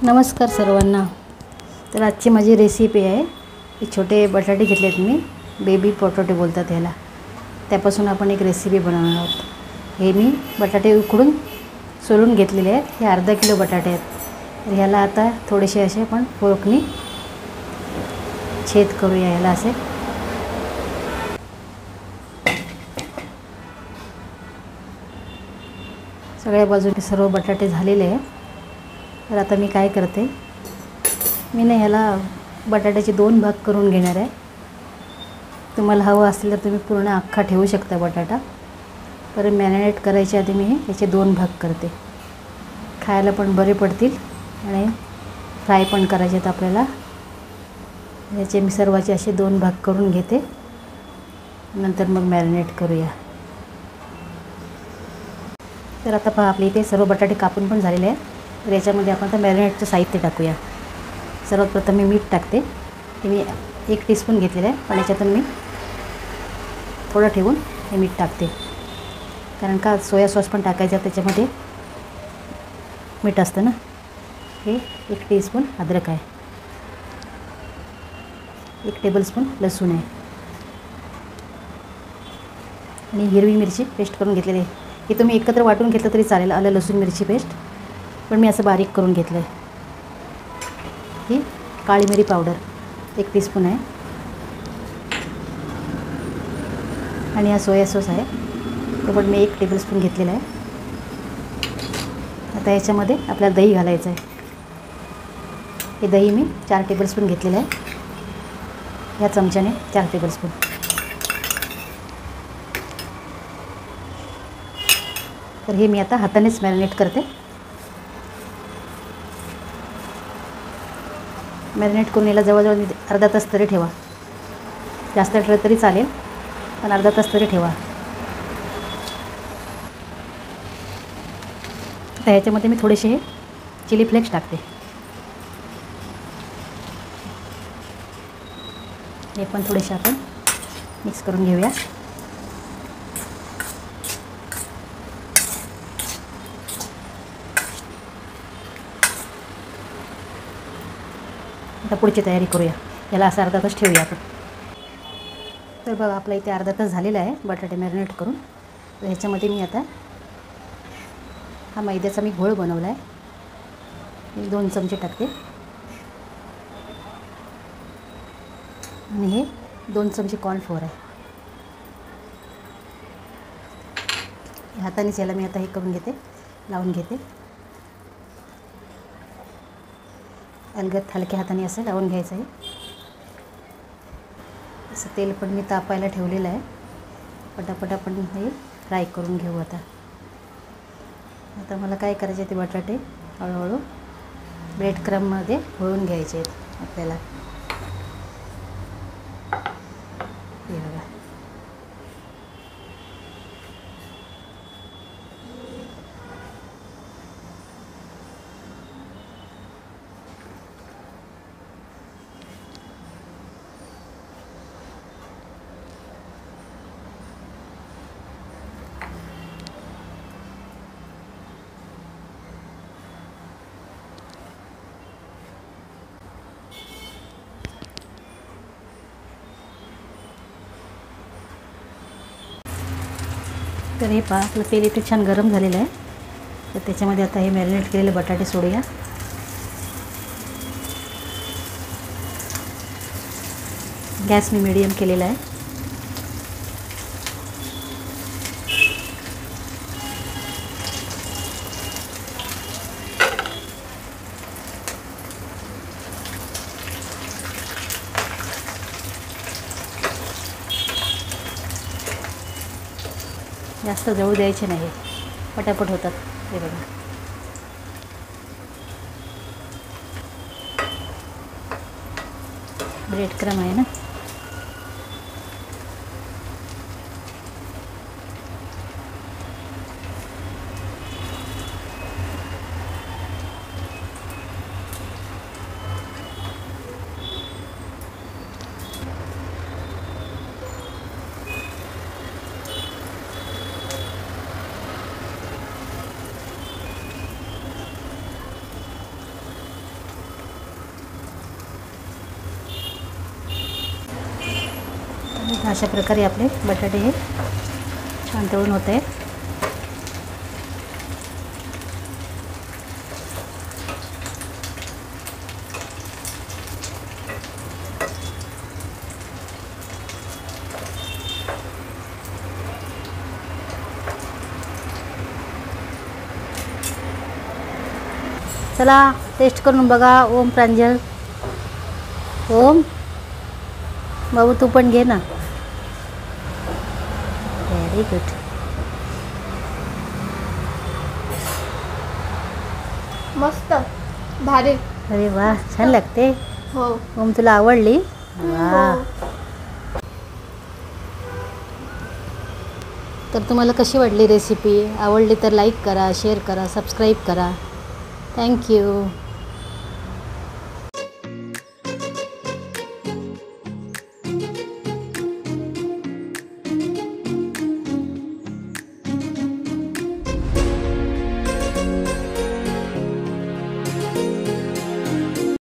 नमस्कार सर्वांना। तर आजची माझी रेसिपी आहे, हे छोटे बटाटे घेतलेत मी, बेबी पोटॅटो बोलतात ह्याला। त्यापासून आपण एक रेसिपी बनवणार आहोत। हे मी बटाटे उकडून सोलून घेतलेले आहेत। हे अर्धा किलो बटाटे आहेत। तर ह्याला आता थोडेसे असे आपण फोर्कनी छेद करूया ह्याला असे। सगळ्या बाजूने सर्व बटाटे झालेले आहेत। तर आता मी काय करते, मी ना ह्याला बटाट्याचे 2 भाग करून घेणार आहे। तुम्हाला हवं असेल तर तुम्ही पूर्ण अख्खा ठेवू शकता बटाटा, पर मॅरिनेट करायच्या आधी मी याचे 2 भाग करते। खायला पण बरे पडतील आणि फ्राय पण करायचे आहेत आपल्याला। याचे मी सर्वाचे असे 2 भाग करून घेते, नंतर मग मॅरिनेट करूया। तर आता पहा, आपले इथे सर्व बटाटे कापून पण झालेले आहेत। तर याच्यामध्ये आपण आता मॅरिनेटचं साहित्य टाकूया। सर्वात प्रथम मी मीठ टाकते। हे मी 1 टीस्पून घेतलेलं आहे, पण याच्यातून मी थोडं ठेवून हे मीठ टाकते, कारण का सोया सॉस पण टाकायचा त्याच्यामध्ये मीठ असतं ना। हे 1 टीस्पून अद्रक आहे, 1 टेबलस्पून लसूण आहे आणि हिरवी मिरची पेस्ट करून घेतलेली आहे। हे तुम्ही एकत्र वाटून घेतलं तरी चालेल, आलं लसूण मिरची पेस्ट, पण मी असं बारीक करून घेतलं आहे। ही काळी मिरी पावडर 1 टीस्पून आहे आणि हा सोया सॉस आहे, तो पण मी 1 टेबलस्पून घेतलेला आहे। आता याच्यामध्ये आपल्याला दही घालायचं आहे। हे दही मी 4 टेबलस्पून घेतलेलं आहे, ह्या चमच्याने 4 टेबलस्पून। तर हे मी आता हातानेच मॅरिनेट करते। मॅरिनेट करून याला जवळजवळ अर्धा तास तरी ठेवा। जास्त ठेवलं तरी चालेल, पण अर्धा तास तरी ठेवा। तर ह्याच्यामध्ये मी थोडेसे हे चिली फ्लेक्स टाकते। हे पण थोडेसे आपण मिक्स करून घेऊया। आता पुढची तयारी करूया। याला असं अर्धा तास ठेवूया आपण। तर बघा, आपला इथे अर्धा तास झालेला आहे बटाटे मॅरिनेट करून। तर ह्याच्यामध्ये मी आता हा मैद्याचा मी घोळ बनवला आहे, 2 चमचे टाकते आणि हे 2 चमचे कॉर्नफ्लोअर आहे। हातानेच याला मी आता हे करून घेते, लावून घेते। अलगद हलक्या हाताने असं लावून घ्यायचं आहे। असं तेल पण मी तापायला ठेवलेलं आहे, पटापट आपण हे फ्राय करून घेऊ। आता मला काय करायचे, ते बटाटे हळूहळू ब्रेड क्रम्बमध्ये घोळून घ्यायचे आहेत आपल्याला। हे बघा, तर हे पहा, आपलं तेल इथे छान गरम झालेलं आहे। तर त्याच्यामध्ये आता हे मॅरिनेट केलेले बटाटे सोडूया। गॅस मी मीडियम केलेला आहे। जास्त जळू द्यायचे नाही, पटापट होतात। हे बघा, ब्रेड क्रम्ब आहे ना। अशा प्रकारे आपले बटाटे हे छान तळून होते. चला टेस्ट करून बघा. ओम, प्रांजल, ओम बाबू तू पण घे ना. Very good. मस्त, भारी. अरे वा, छान लागते. हो. ओम तुला आवडली? वा. तर तुम्हाला कशी वाटली रेसिपी? आवडली तर लाईक करा, शेअर करा, सबस्क्राईब करा. थँक्यू.